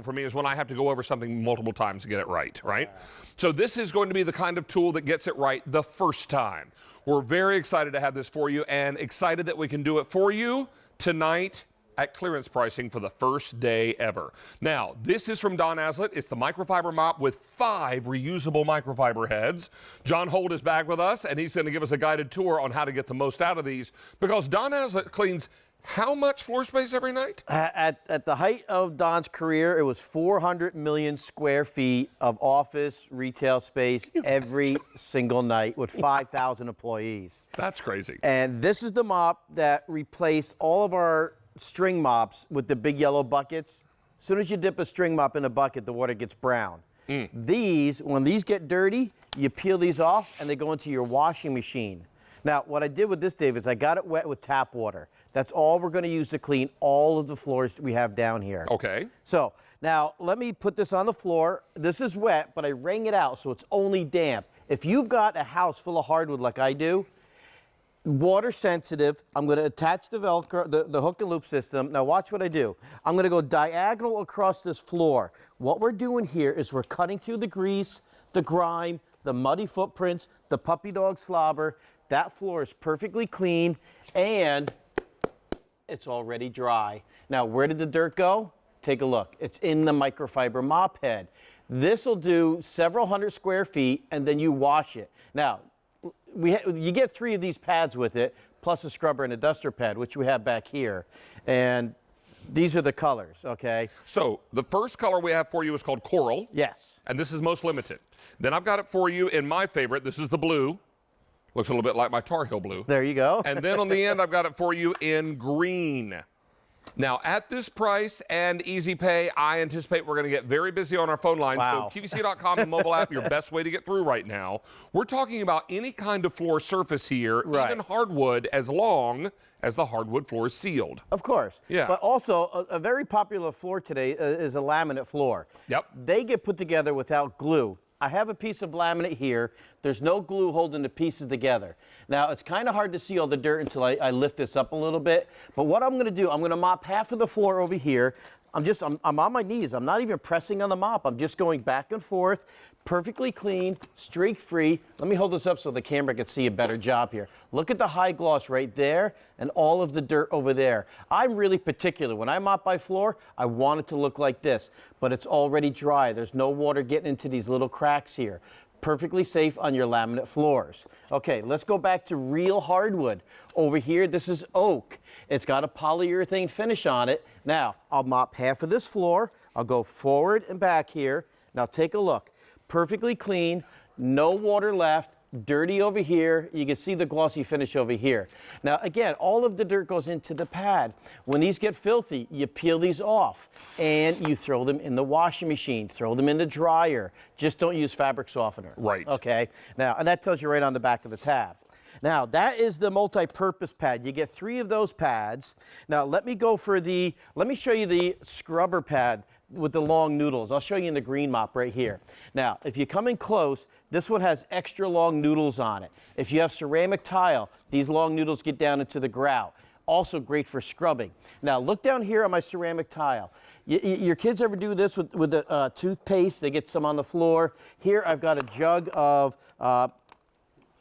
for me is when I have to go over something multiple times to get it right, right? So this is going to be the kind of tool that gets it right the first time. We're very excited to have this for you and excited that we can do it for you tonight at clearance pricing for the first day ever. Now, this is from Don Aslett. It's the microfiber mop with 5 reusable microfiber heads. John Holt is back with us, and he's going to give us a guided tour on how to get the most out of these, because Don Aslett cleans how much floor space every night? At the height of Don's career, it was 400 million square feet of office retail space every single night with 5,000 employees. That's crazy. And this is the mop that replaced all of our string mops with the big yellow buckets. As soon as you dip a string mop in a bucket, the water gets brown. These, when these get dirty, you peel these off and they go into your washing machine. Now, what I did with this, Dave, is I got it wet with tap water. That's all we're going to use to clean all of the floors we have down here. Okay. So now let me put this on the floor. This is wet, but I wring it out so it's only damp. If you've got a house full of hardwood like I do, water sensitive, I'm going to attach the Velcro, the hook and loop system. Now watch what I do. I'm going to go diagonal across this floor. What we're doing here is we're cutting through the grease, the grime, the muddy footprints, the puppy dog slobber. That floor is perfectly clean and it's already dry. Now, where did the dirt go? Take a look. It's in the microfiber mop head. This will do several hundred square feet and then you wash it. Now, you get 3 of these pads with it, plus a scrubber and a duster pad, which we have back here. And these are the colors, okay? So the first color we have for you is called coral. Yes. And this is most limited. Then I've got it for you in my favorite. This is the blue. Looks a little bit like my Tar Heel blue. There you go. And then on the end, I've got it for you in green. Now, at this price and easy pay, I anticipate we're going to get very busy on our phone line. Wow. So QVC.com and mobile app, your best way to get through right now. We're talking about any kind of floor surface here, even hardwood, as long as the hardwood floor is sealed. Of course. Yeah. But also, a very popular floor today is a laminate floor. Yep. They get put together without glue. I have a piece of laminate here. There's no glue holding the pieces together. Now, it's kind of hard to see all the dirt until I lift this up a little bit. But what I'm going to do, I'm going to mop half of the floor over here. I'm on my knees. I'm not even pressing on the mop. I'm just going back and forth, perfectly clean, streak-free. Let me hold this up so the camera can see a better job here. Look at the high gloss right there and all of the dirt over there. I'm really particular. When I mop my floor, I want it to look like this, but it's already dry. There's no water getting into these little cracks here. Perfectly safe on your laminate floors. Okay, let's go back to real hardwood. Over here, this is oak. It's got a polyurethane finish on it. Now, I'll mop half of this floor. I'll go forward and back here. Now take a look. Perfectly clean, no water left, dirty over here. You can see the glossy finish over here. Now again, all of the dirt goes into the pad. When these get filthy, you peel these off and you throw them in the washing machine, throw them in the dryer. Just don't use fabric softener. Right. Okay, now, and that tells you right on the back of the tab. Now, that is the multi-purpose pad. You get 3 of those pads. Now, let me show you the scrubber pad with the long noodles. I'll show you in the green mop right here. Now, if you come in close, this one has extra long noodles on it. If you have ceramic tile, these long noodles get down into the grout. Also great for scrubbing. Now, look down here on my ceramic tile. Your kids ever do this with the toothpaste? They get some on the floor. Here, I've got a jug of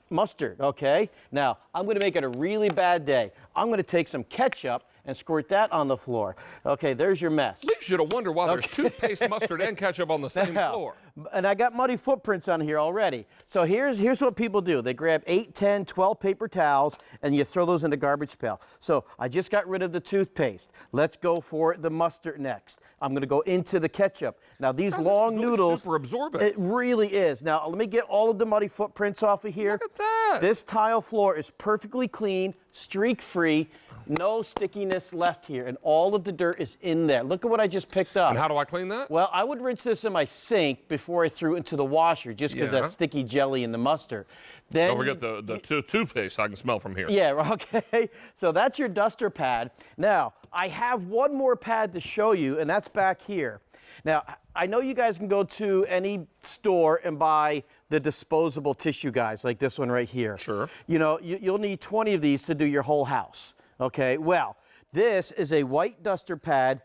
mustard, okay? Now, I'm going to make it a really bad day. I'm going to take some ketchup and squirt that on the floor. Okay, there's your mess. Leaves you to wonder why there's toothpaste, mustard, and ketchup on the same floor. And I got muddy footprints on here already. So here's what people do. They grab 8, 10, 12 paper towels, and you throw those in the garbage pail. So I just got rid of the toothpaste. Let's go for the mustard next. I'm going to go into the ketchup. Now, these long noodles, super absorbent. It really is. Now, let me get all of the muddy footprints off of here. Look at that. This tile floor is perfectly clean, streak-free. No stickiness left here, and all of the dirt is in there. Look at what I just picked up. And how do I clean that? Well, I would rinse this in my sink before I threw it into the washer, just because that sticky jelly in the mustard. Then, don't forget the toothpaste I can smell from here. Yeah, okay. So that's your duster pad. Now, I have one more pad to show you, and that's back here. Now, I know you guys can go to any store and buy the disposable tissue guys, like this one right here. Sure. You know, you'll need 20 of these to do your whole house. Okay, well, this is a white duster pad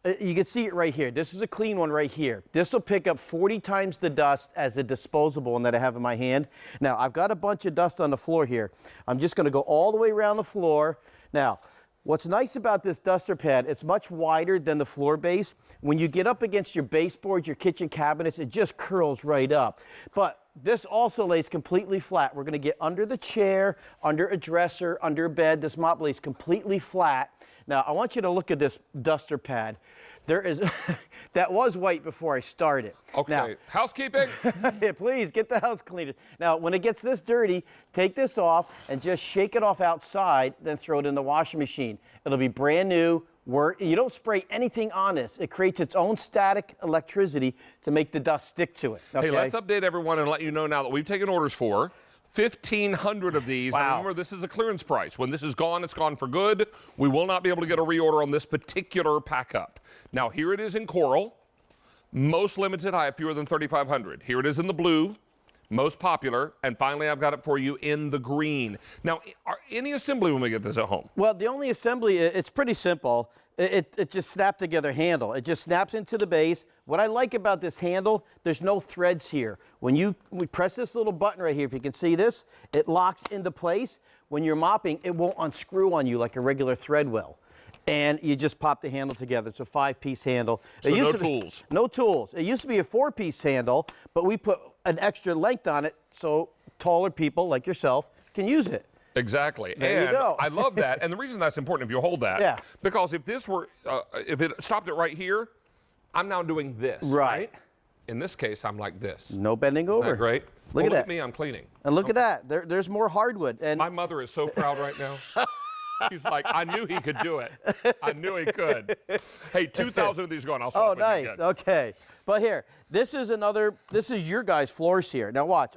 You can see it right here. This is a clean one right here. This will pick up 40 times the dust as a disposable one that I have in my hand. Now, I've got a bunch of dust on the floor here. I'm just going to go all the way around the floor. Now, what's nice about this duster pad, it's much wider than the floor base. When you get up against your baseboards, your kitchen cabinets, it just curls right up. But this also lays completely flat. We're going to get under the chair, under a dresser, under a bed. This mop lays completely flat. Now, I want you to look at this duster pad. There is, that was white before I started. Okay, now, housekeeping. yeah, please get the house cleaned. Now, when it gets this dirty, take this off and just shake it off outside, then throw it in the washing machine. It'll be brand new. You don't spray anything on this. It creates its own static electricity to make the dust stick to it. Okay? Hey, let's update everyone and let you know now that we've taken orders for 1,500 of these. Wow. And remember, this is a clearance price. When this is gone, it's gone for good. We will not be able to get a reorder on this particular pack up. Now, here it is in coral. Most limited, I have fewer than 3,500. Here it is in the blue, most popular. And finally, I've got it for you in the green. Now, any assembly when we get this at home? Well, the only assembly, it's pretty simple. It just snap together handle. It just snaps into the base. What I like about this handle, there's no threads here. When we press this little button right here, if you can see this, it locks into place. When you're mopping, it won't unscrew on you like a regular thread will. And you just pop the handle together. It's a 5-piece handle. So no tools. No tools. It used to be a 4-piece handle, but we put an extra length on it so taller people like yourself can use it. Exactly. There you go. I love that. And the reason that's important, if you hold that, yeah. because if this were, if it stopped it right here, I'm now doing this. Right. In this case, I'm like this. No bending over. Isn't that great? Look at that. Me, I'm cleaning. And look at that. There's more hardwood. And my mother is so proud right now. She's like, I knew he could do it. I knew he could. Hey, 2,000 of these going. I'll stop. Oh, nice. Okay. But here, this is your guys' floors here. Now watch,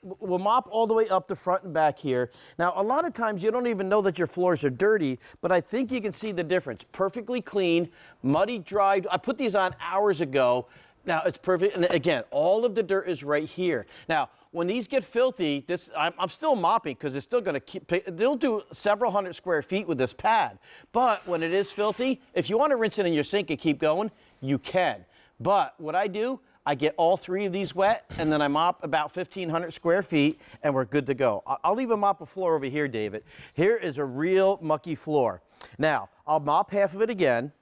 we'll mop all the way up the front and back here. Now, a lot of times you don't even know that your floors are dirty, but I think you can see the difference. Perfectly clean, muddy, dried. I put these on hours ago. Now, it's perfect. And again, all of the dirt is right here. Now, when these get filthy, I'm still mopping because it's still going to they'll do several hundred square feet with this pad. But when it is filthy, if you want to rinse it in your sink and keep going, you can. But what I do, I get all 3 of these wet, and then I mop about 1,500 square feet, and we're good to go. I'll even mop a floor over here, David. Here is a real mucky floor. Now, I'll mop half of it again.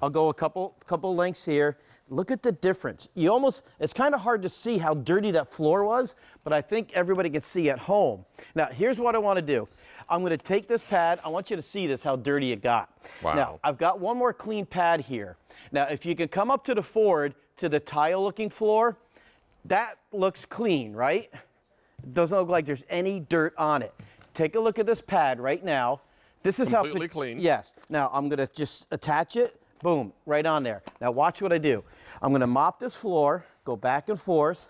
I'll go a couple lengths here. Look at the difference. It's kind of hard to see how dirty that floor was, but I think everybody can see at home. Now, here's what I want to do. I'm going to take this pad. I want you to see this, how dirty it got. Wow. Now, I've got one more clean pad here. Now, if you can come up to the forward, to the tile-looking floor, that looks clean, right? It doesn't look like there's any dirt on it. Take a look at this pad right now. This is completely clean. Yes. Now, I'm going to just attach it. Boom, right on there. Now watch what I do. I'm going to mop this floor, go back and forth.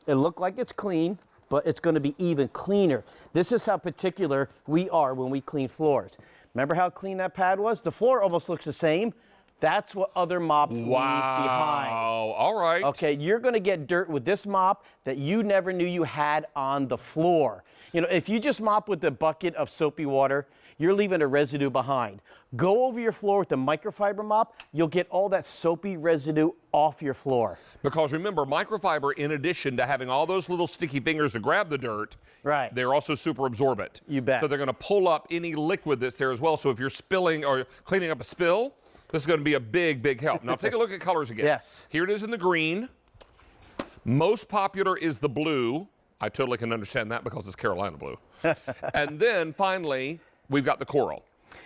It looked like it's clean, but it's going to be even cleaner. This is how particular we are when we clean floors. Remember how clean that pad was? The floor almost looks the same. That's what other mops leave behind. Wow, all right. Okay, you're going to get dirt with this mop that you never knew you had on the floor. You know, if you just mop with a bucket of soapy water, you're leaving a residue behind. Go over your floor with the microfiber mop, you'll get all that soapy residue off your floor. Because remember, microfiber, in addition to having all those little sticky fingers to grab the dirt, right, they're also super absorbent. You bet. So they're going to pull up any liquid that's there as well. So if you're spilling or cleaning up a spill, this is going to be a big, big help. Now take a look at colors again. Yes. Here it is in the green. Most popular is the blue. I totally can understand that because it's Carolina blue. And then finally, we've got the coral.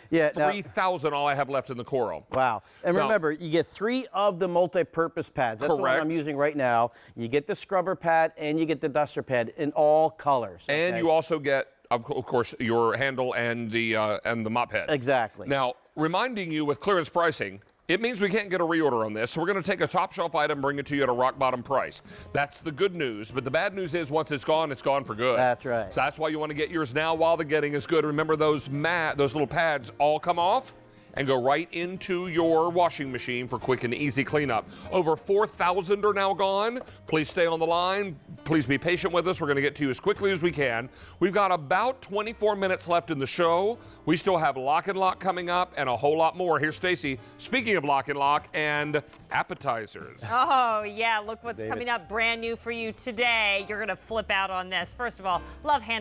Yeah, 3,000 all I have left in the coral. Wow. And remember, you get 3 of the multi-purpose pads. That's the one I'm using right now. You get the scrubber pad and you get the duster pad in all colors. Okay? And you also get, of course, your handle and the mop head. Exactly. Now, reminding you with clearance pricing, it means we can't get a reorder on this, so we're going to take a top shelf item, bring it to you at a rock bottom price. That's the good news, but the bad news is once it's gone for good. That's right. So that's why you want to get yours now while the getting is good. Remember those little pads all come off, and go right into your washing machine for quick and easy cleanup. Over 4,000 are now gone. Please stay on the line. Please be patient with us. We're going to get to you as quickly as we can. We've got about 24 minutes left in the show. We still have Lock and Lock coming up and a whole lot more. Here's Stacy. Speaking of Lock and Lock and appetizers. Oh, yeah. Look what's coming up brand new for you today. You're going to flip out on this. First of all, love handling